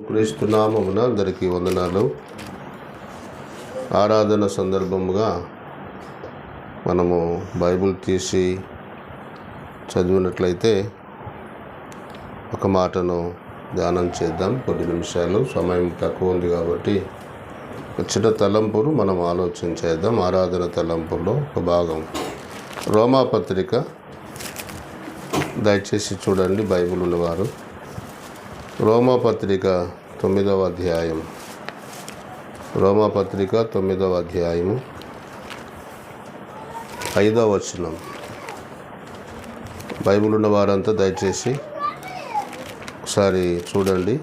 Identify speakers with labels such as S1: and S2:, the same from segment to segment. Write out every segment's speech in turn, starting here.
S1: క్రీస్తు నామమున అందరికీ వందనాలు. ఆరాధన సందర్భముగా మనము బైబిల్ తీసి చదివినట్లయితే ఒక మాటను ధ్యానం చేద్దాం. కొన్ని నిమిషాలు సమయం తక్కువ ఉంది కాబట్టి చిన్న తలంపును మనం ఆలోచన చేద్దాం. ఆరాధన తలంపులో ఒక భాగం రోమాపత్రిక, దయచేసి చూడండి బైబిల్ ఉన్నవారు. రోమాపత్రిక 9వ అధ్యాయం, రోమాపత్రిక 9వ అధ్యాయము 5వ వచనం. బైబిల్ ఉన్న వారంతా దయచేసి ఒకసారి చూడండి.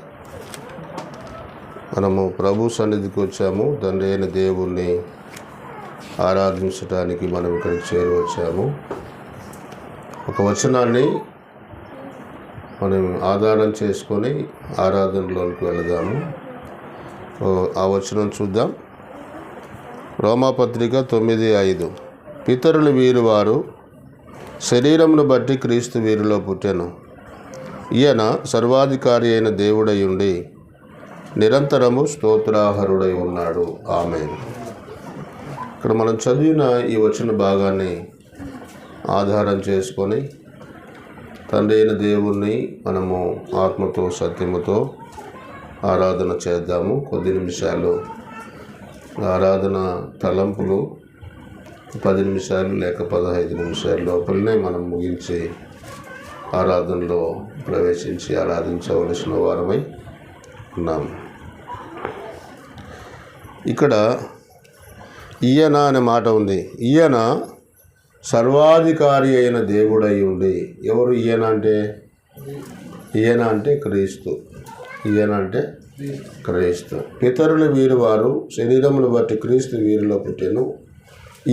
S1: మనము ప్రభు సన్నిధికి వచ్చాము. తండ్రి అయిన దేవుణ్ణి ఆరాధించడానికి మనం ఇక్కడికి చేరువచ్చాము. ఒక వచనాన్ని మనం ఆధారం చేసుకొని ఆరాధనలోనికి వెళదాము. ఆ వచనం చూద్దాం. రోమాపత్రిక 9:5. పితరులు వీరు వారు, శరీరమును బట్టి క్రీస్తు వీరిలో పుట్టెను. ఈయన సర్వాధికారి అయిన దేవుడై ఉండి నిరంతరము స్తోత్రార్హుడై ఉన్నాడు. ఆమేన్. ఇక్కడ మనం చదివిన ఈ వచన భాగాన్ని ఆధారం చేసుకొని తండ్రి అయిన దేవుణ్ణి మనము ఆత్మతో సత్యముతో ఆరాధన చేద్దాము. కొద్ది నిమిషాలు ఆరాధన తలంపులు 10 నిమిషాలు లేక 15 నిమిషాల లోపలనే మనం ముగించి ఆరాధనలో ప్రవేశించి ఆరాధించవలసిన వారమై ఉన్నాము. ఇక్కడ ఈయన అనే మాట ఉంది. ఈయన సర్వాధికారి అయిన దేవుడై ఉండి. ఎవరు ఈయన అంటే? ఈయన అంటే క్రీస్తు. ఈయన అంటే క్రీస్తు. పితరులు వీరు వారు, శరీరమును బట్టి క్రీస్తు వీరిలో పుట్టెను.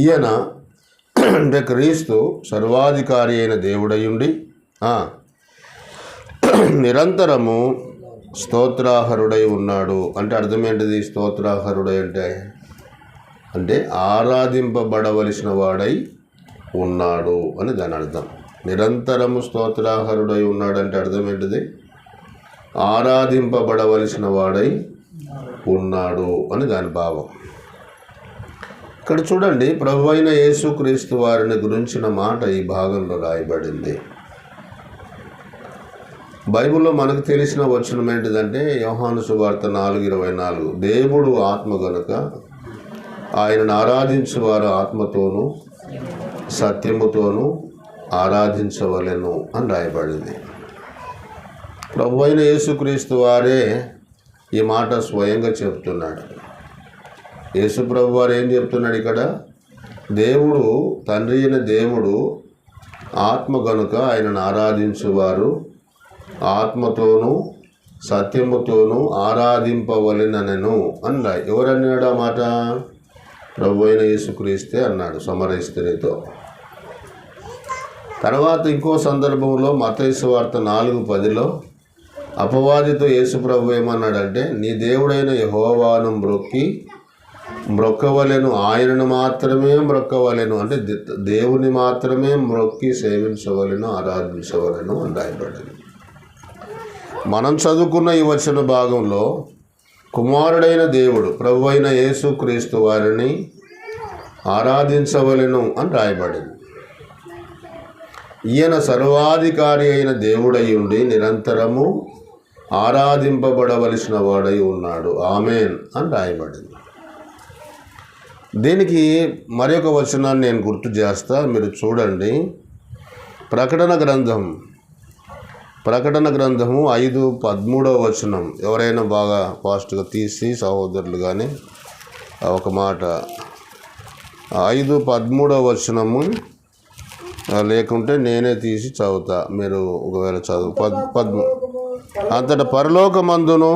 S1: ఈయన అంటే క్రీస్తు సర్వాధికారి అయిన దేవుడై ఉండి నిరంతరము స్తోత్రార్హుడై ఉన్నాడు. అంటే అర్థం ఏంటిది? స్తోత్రార్హుడై అంటే ఆరాధింపబడవలసిన వాడై ఉన్నాడు అని దాని అర్థం. నిరంతరము స్తోత్రార్హుడై ఉన్నాడు అంటే అర్థం ఏంటిది? ఆరాధింపబడవలసిన వాడై ఉన్నాడు అని దాని భావం. ఇక్కడ చూడండి, ప్రభు అయిన యేసుక్రీస్తు వారిని గురించిన మాట ఈ భాగంలో రాయబడింది. బైబిల్లో మనకు తెలిసిన వచనం ఏంటిదంటే యోహాను సువార్త 4:24. దేవుడు ఆత్మ గనుక ఆయనను ఆరాధించువారు ఆత్మతోనూ సత్యముతోనూ ఆరాధించవలెను అని రాయబడింది. ప్రభు అయిన యేసుక్రీస్తు వారే ఈ మాట స్వయంగా చెప్తున్నాడు. యేసు ప్రభు వారు ఏం చెప్తున్నాడు ఇక్కడ? దేవుడు, తండ్రి అయిన దేవుడు ఆత్మ గనుక ఆయనను ఆరాధించువారు ఆత్మతోనూ సత్యముతోనూ ఆరాధింపవలెననెను అన్నాడు. ఎవరన్నాడు ఆ మాట? ప్రభు అయిన యేసుక్రీస్తే అన్నాడు సమరయ స్త్రీతో. తర్వాత ఇంకో సందర్భంలో మత్తయి సువార్త 4:10 అపవాదితో యేసు ప్రభు ఏమన్నాడంటే, నీ దేవుడైన యెహోవాను మ్రొక్కవలెను, ఆయనను మాత్రమే మ్రొక్కవలెను. అంటే దేవుని మాత్రమే మ్రొక్కి సేవించవలెను, ఆరాధించవలెను అని రాయబడింది. మనం చదువుకున్న ఈ వచన భాగంలో కుమారుడైన దేవుడు ప్రభు అయిన యేసుక్రీస్తు వారిని ఆరాధించవలెను అని రాయబడింది. ఈయన సర్వాధికారి అయిన దేవుడై ఉండి నిరంతరము ఆరాధింపబడవలసిన వాడై ఉన్నాడు. ఆమేన్ అని రాయబడింది. దీనికి మరి ఒక వచనాన్ని నేను గుర్తు చేస్తా, మీరు చూడండి. ప్రకటన గ్రంథము 5:13 వచనం. ఎవరైనా బాగా ఫాస్ట్గా తీసి సహోదరులు కానీ ఒక మాట 5:13 వచనము, లేకుంటే నేనే తీసి చదువుతా, మీరు ఒకవేళ చదువు. అంతటా పరలోకమందును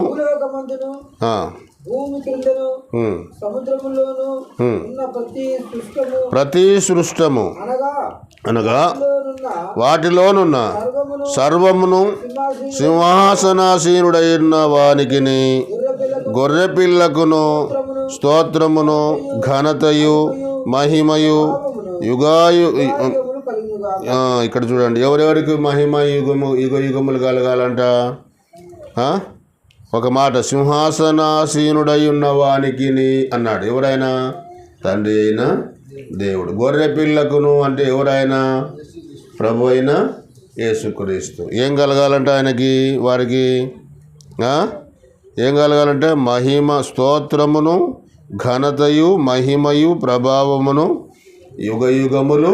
S1: ప్రతి సృష్టము అనగా వాటిలోనున్న సర్వమును సింహాసనాసీనుడైన వానికిని గొర్రెపిల్లకును స్తోత్రమును ఘనతయు మహిమయు ఇక్కడ చూడండి, ఎవరెవరికి మహిమ యుగ యుగములు కలగాలంట? ఒక మాట, సింహాసనాసీనుడై ఉన్నవానికి అన్నాడు. ఎవరైనా? తండ్రి అయిన దేవుడు. గొర్రె పిల్లకును అంటే ఎవరైనా? ప్రభు అయిన యేసుక్రీస్తు. ఏం కలగాలంటే ఆయనకి, వారికి ఏం కలగాలంటే మహిమ, స్తోత్రమును, ఘనతయు, మహిమయు, ప్రభావమును యుగ యుగములు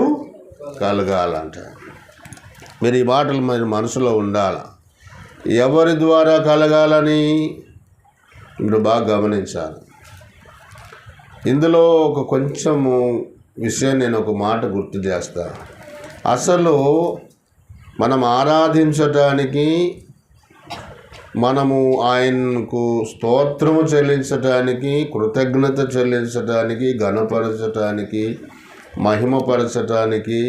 S1: కలగాలంట. మీరు ఈ మాటలు మరి మనసులో ఉండాలి. ఎవరి ద్వారా కలగాలని మీరు బాగా గమనించాలి. ఇందులో కొంచెము విషయం నేను ఒక మాట గుర్తు చేస్తాను. అసలు మనం ఆరాధించటానికి, మనము ఆయనకు స్తోత్రము చెల్లించటానికి, కృతజ్ఞత చెల్లించటానికి, ఘనపరచటానికి, మహిమపరచటానికి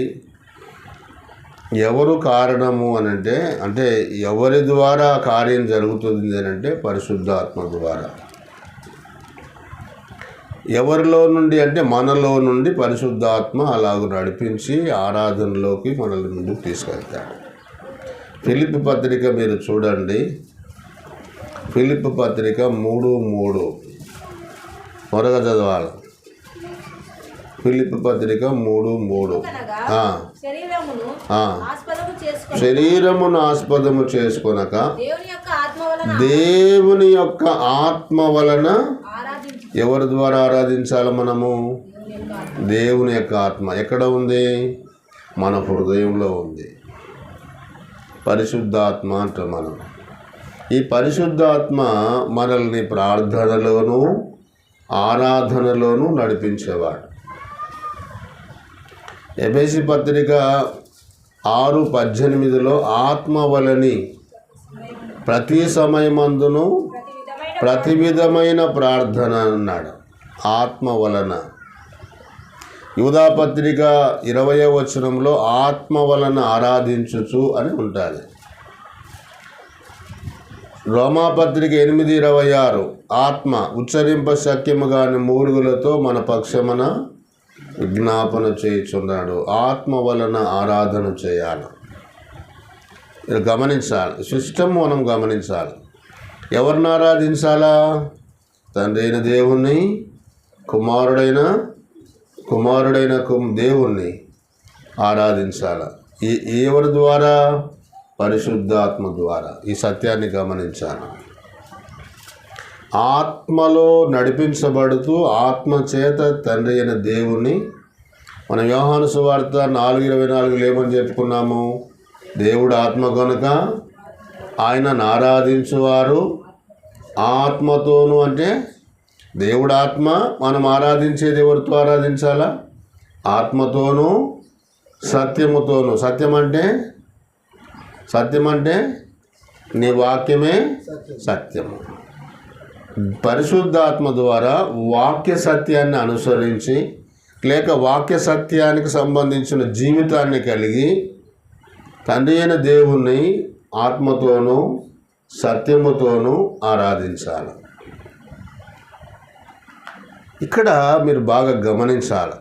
S1: ఎవరు కారణము అంటే ఎవరి ద్వారా కార్యం జరుగుతుంది అంటే పరిశుద్ధాత్మ ద్వారా. ఎవరిలో నుండి అంటే మనలో నుండి పరిశుద్ధాత్మ అలాగ నడిపించి ఆరాధనలోకి మనల్ని ముందుకు తీసుకెళ్తాడు. ఫిలిప్పీ పత్రిక మీరు చూడండి. ఫిలిప్పీ పత్రిక 3:3 త్వరగా చదవాలి. ఫిలిప్పీ పత్రిక 3:3 శరీరమును ఆస్పదము చేసుకొనక దేవుని యొక్క ఆత్మ వలన. ఎవరి ద్వారా ఆరాధించాలి మనము? దేవుని యొక్క ఆత్మ. ఎక్కడ ఉంది? మన హృదయంలో ఉంది. పరిశుద్ధాత్మ అంటాం మనం. ఈ పరిశుద్ధాత్మ మనల్ని ప్రార్థనలోను ఆరాధనలోను నడిపించేవాడు. ఎఫెసీ పత్రిక 6:18 ఆత్మ వలని ప్రతి సమయమందును ప్రతి విధమైన ప్రార్థన అన్నాడు. ఆత్మ వలన. యూదా పత్రిక 20వ వచనంలో ఆత్మ వలన ఆరాధించుచు అని ఉంటుంది. రోమాపత్రిక 8:26 ఆత్మ ఉచ్చరింప శక్యము కాని మూలుగులతో మన పక్షమున విజ్ఞాపన చేయుచున్నాడు. ఆత్మ వలన ఆరాధన చేయాలి. గమనించాలి. సిస్టమ్ మనం గమనించాలి. ఎవరిని ఆరాధించాలా? తండ్రి అయిన దేవుణ్ణి, కుమారుడైన దేవుణ్ణి ఆరాధించాలి. ఎవరి ద్వారా? పరిశుద్ధాత్మ ద్వారా. ఈ సత్యాన్ని గమనించాలి. ఆత్మలో నడిపించబడుతూ ఆత్మ చేత తండ్రి అయిన దేవుణ్ణి, మన యోహాను సువార్త 4:24 ఏమని చెప్పుకున్నాము? దేవుడు ఆత్మ కనుక ఆయనను ఆరాధించువారు ఆత్మతోను. అంటే దేవుడు ఆత్మ, మనం ఆరాధించేది ఎవరితో ఆరాధించాలా? ఆత్మతోను సత్యముతోను. సత్యం అంటే నీ వాక్యమే సత్యము. పరిశుద్ధాత్మ ద్వారా వాక్య సత్యాన్ని అనుసరించి లేక వాక్య సత్యానికి సంబంధించిన జీవితాన్ని కలిగి తండ్రి అయిన దేవుణ్ణి ఆత్మతోనూ సత్యముతోనూ ఆరాధించాలి. ఇక్కడ మీరు బాగా గమనించాలి.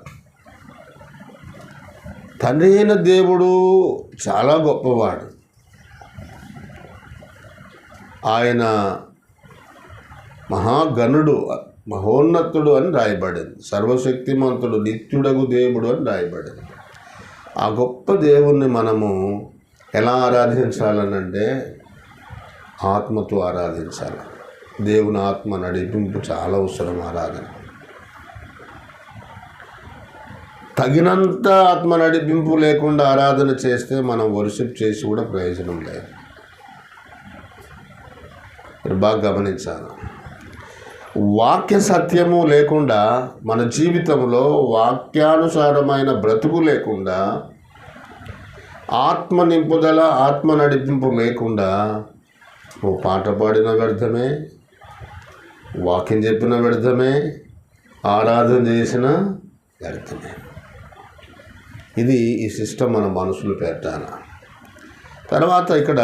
S1: తండ్రి అయిన దేవుడు చాలా గొప్పవాడు. ఆయన మహాగణుడు, మహోన్నతుడు అని రాయబడింది. సర్వశక్తిమంతుడు, నిత్యుడగు దేవుడు అని రాయబడింది. ఆ గొప్ప దేవుణ్ణి మనము ఎలా ఆరాధించాలనంటే ఆత్మతో ఆరాధించాలి. దేవుని ఆత్మ నడిపింపు చాలా అవసరం. ఆరాధన తగినంత ఆత్మ నడిపింపు లేకుండా ఆరాధన చేస్తే మనం వర్షిప్ చేసి కూడా ప్రయోజనం లేదు. మీరు బాగా గమనించాలి. వాక్య సత్యము లేకుండా, మన జీవితంలో వాక్యానుసారమైన బ్రతుకు లేకుండా, ఆత్మ నింపుదల, ఆత్మ నడిపింపు లేకుండా ఓ పాట పాడిన వ్యర్థమే, వాక్యం చెప్పిన వ్యర్థమే, ఆరాధన చేసిన వ్యర్థమే. ఇది ఈ సిస్టమ్ మన మనసులో పెట్టాలి. తర్వాత ఇక్కడ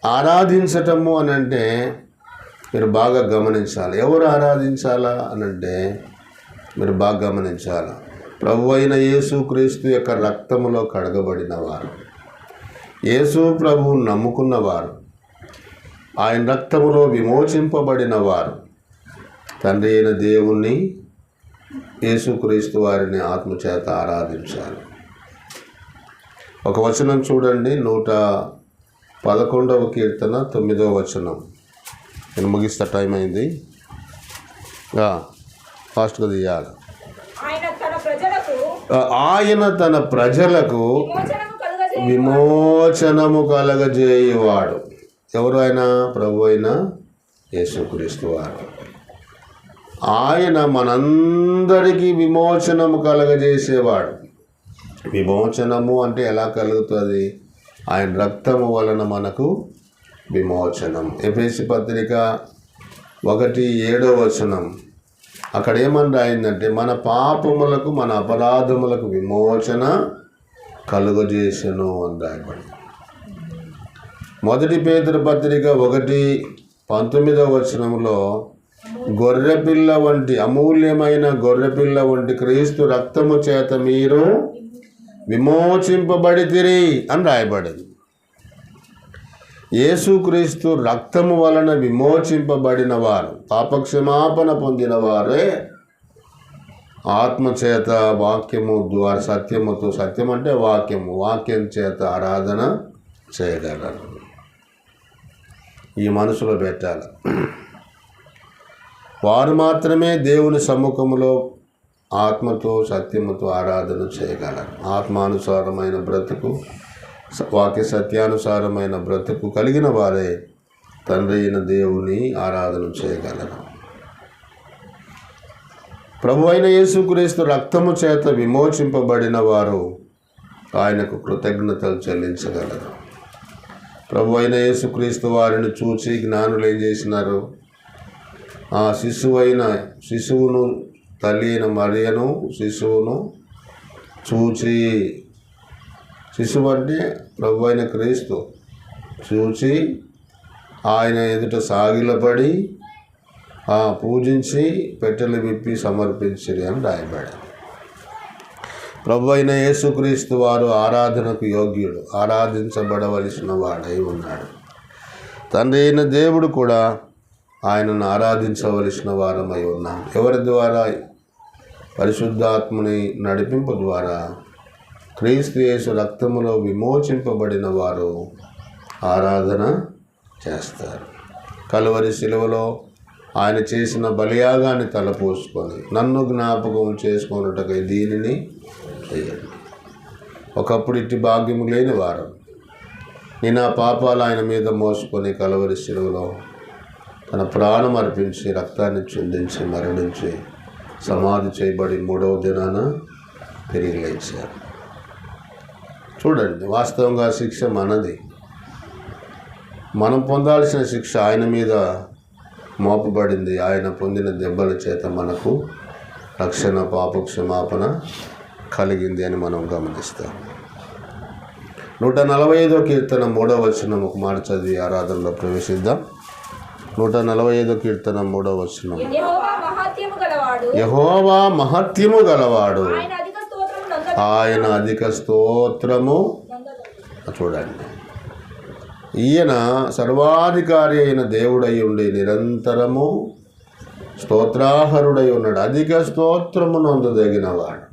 S1: ఆరాధించటము అని అంటే మీరు బాగా గమనించాలి. ఎవరు ఆరాధించాలా అని అంటే మీరు బాగా గమనించాలి. ప్రభు అయిన యేసుక్రీస్తు యొక్క రక్తములో కడగబడిన వారు, యేసు ప్రభువును నమ్ముకున్నవారు, ఆయన రక్తములో విమోచింపబడిన వారు తండ్రి అయిన దేవుణ్ణి యేసుక్రీస్తు వారిని ఆత్మచేత ఆరాధించాలి. ఒక వచనం చూడండి, 111వ కీర్తన 9వ వచనం. నేను ముగిస్తా, టైం అయింది, ఫాస్ట్గా తీయాలి. ఆయన తన ప్రజలకు విమోచనము కలగజేయువాడు. ఎవరు ఆయన? ప్రభు అయిన యేసుక్రీస్తు వారు. ఆయన మనందరికీ విమోచనము కలగజేసేవాడు. విమోచనము అంటే ఎలా కలుగుతుంది? ఆయన రక్తము వలన మనకు విమోచనం. ఎఫెసీ పత్రిక 1:7 వచనం. అక్కడ ఏమని రాయిందంటే, మన పాపములకు మన అపరాధములకు విమోచన కలుగజేసెను అని రాయబడి. 1 పేతురు పత్రిక 1:19 వచనంలో గొర్రెపిల్ల వంటి అమూల్యమైన గొర్రెపిల్ల వంటి క్రీస్తు రక్తము చేత మీరు విమోచింపబడితిరి అని రాయబడింది. యేసుక్రీస్తు రక్తము వలన విమోచింపబడిన వారు, పాపక్షమాపణ పొందిన వారే ఆత్మచేత వాక్యము ద్వారా సత్యముతో, సత్యం అంటే వాక్యము, వాక్యం చేత ఆరాధన చేయగలరు. ఈ మనసులో పెట్టాలి. వారు మాత్రమే దేవుని సమ్ముఖములో ఆత్మతో సత్యముతో ఆరాధన చేయగలరు. ఆత్మానుసారమైన బ్రతుకు, వాక్య సత్యానుసారమైన బ్రతుకు కలిగిన వారే తండ్రి అయిన దేవుని ఆరాధన చేయగలరు. ప్రభు అయిన యేసుక్రీస్తు రక్తము చేత విమోచింపబడిన వారు ఆయనకు కృతజ్ఞతలు చెల్లించగలరు. ప్రభు అయిన యేసుక్రీస్తు వారిని చూచి జ్ఞానులు ఏం చేసినారు? ఆ శిశువును తల్లి అయిన మరియను శిశువును చూచి, శిశువు అంటే ప్రభు అయిన క్రీస్తు, చూచి ఆయన ఎదుట సాగిలపడి పూజించి పెట్టెలు విప్పి సమర్పించిరి అని రాయబడి. ప్రభు అయిన యేసుక్రీస్తు వారు ఆరాధనకు యోగ్యుడు, ఆరాధించబడవలసిన వాడై ఉన్నాడు. తండ్రి అయిన దేవుడు కూడా ఆయనను ఆరాధించవలసిన వారమై ఉన్నాం. ఎవరి ద్వారా? పరిశుద్ధాత్మని నడిపింపు ద్వారా క్రీస్తు యేసు రక్తములో విమోచింపబడిన వారు ఆరాధన చేస్తారు. కలువరి శిలువలో ఆయన చేసిన బలియాగాన్ని తలపోసుకొని నన్ను జ్ఞాపకం చేసుకొనుటకై దీనిని చేయండి. ఒకప్పుడు ఇట్టి భాగ్యము లేని వారు, నేను ఆ పాపాలు ఆయన మీద మోసుకొని కలువరి శిలువలో తన ప్రాణం అర్పించి రక్తాన్ని చిందించి మరణించి సమాధి చేయబడి 3వ దినాన తిరిగి లేచారు. చూడండి, వాస్తవంగా శిక్ష మనది. మనం పొందాల్సిన శిక్ష ఆయన మీద మోపబడింది. ఆయన పొందిన దెబ్బల చేత మనకు రక్షణ, పాపక్షమాపణ కలిగింది అని మనం గమనిస్తాం. 145వ కీర్తన 3వ వచనం ఒక మాట చదివి ఆరాధనలో ప్రవేశిద్దాం. 145వ కీర్తన 3వ వచనం. యెహోవా మహత్యము గలవాడు, ఆయన అధిక స్తోత్రము. చూడండి, ఈయన సర్వాధికారి అయిన దేవుడై ఉండి నిరంతరము స్తోత్రాహరుడై ఉన్నాడు. అధిక స్తోత్రము నొందదగినవాడు.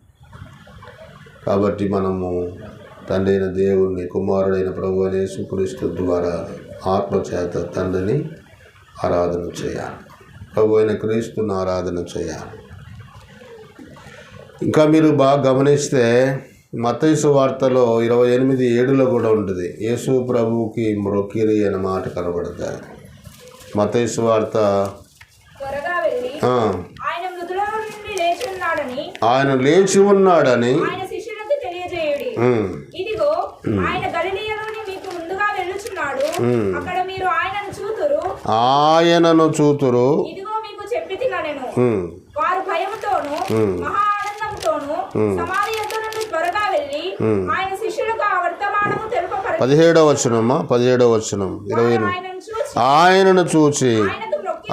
S1: కాబట్టి మనము తండ్రి అయిన దేవుణ్ణి, కుమారుడైన ప్రభు అయిన యేసుక్రీస్తు ద్వారా ఆత్మచేత తండ్రిని ఆరాధన చేయాలి. ప్రభు అయిన క్రీస్తుని ఆరాధన చేయాలి. ఇంకా మీరు బాగా గమనిస్తే మత్తయి సువార్తలో 28:7 కూడా ఉంటుంది. యేసు ప్రభువుకి మ్రొక్కిరి అనే మాట కనబడుతుంది. మత్తయి సువార్త ఆయన లేచి ఉన్నాడని ఆయనను చూతురు.
S2: వారు భయముతోను మహా ఆనందముతోను సమాధి యొద్ద నుండి త్వరగా వెళ్ళి ఆయన శిష్యులకు ఆ వర్తమానము తెలుపబడెను.
S1: 17వ వచనమా, 17వ వచనం 28. ఆయనను చూచి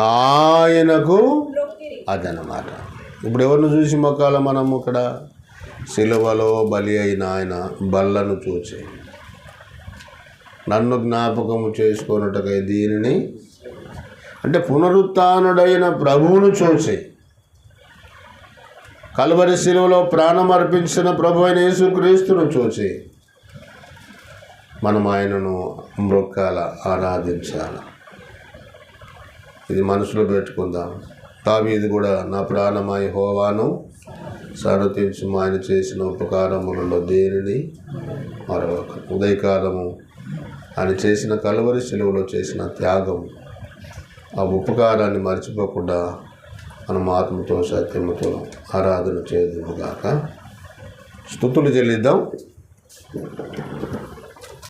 S1: ఆయనకు, అదనమాట. ఇప్పుడు ఎవరిని చూసి మొక్కాల మనం? ఇక్కడ సిలువలో బలి అయిన ఆయన బల్లను చూచి. నన్ను జ్ఞాపకము చేసుకొనుటకై దీనిని అంటే పునరుత్థానుడైన ప్రభువును చూసి, కల్వరి శిలువలో ప్రాణం అర్పించిన ప్రభు అయిన యేసుక్రీస్తును చూసి మనం ఆయనను మ్రొక్కాల, ఆరాధించాలి. ఇది మనసులో పెట్టుకుందాం. దావీదు కూడా నా ప్రాణమా యెహోవాను సన్నతించుము, ఆయన చేసిన ఉపకారములలో దేనిని మరొక. ఉదయకాలము ఆయన చేసిన కల్వరి శిలువలో చేసిన త్యాగం, ఆ ఉపకారాన్ని మర్చిపోకుండా మనం ఆత్మతో సత్యముతో ఆరాధన చేద్దాము గాక. స్తుతులు చెల్లిద్దాం.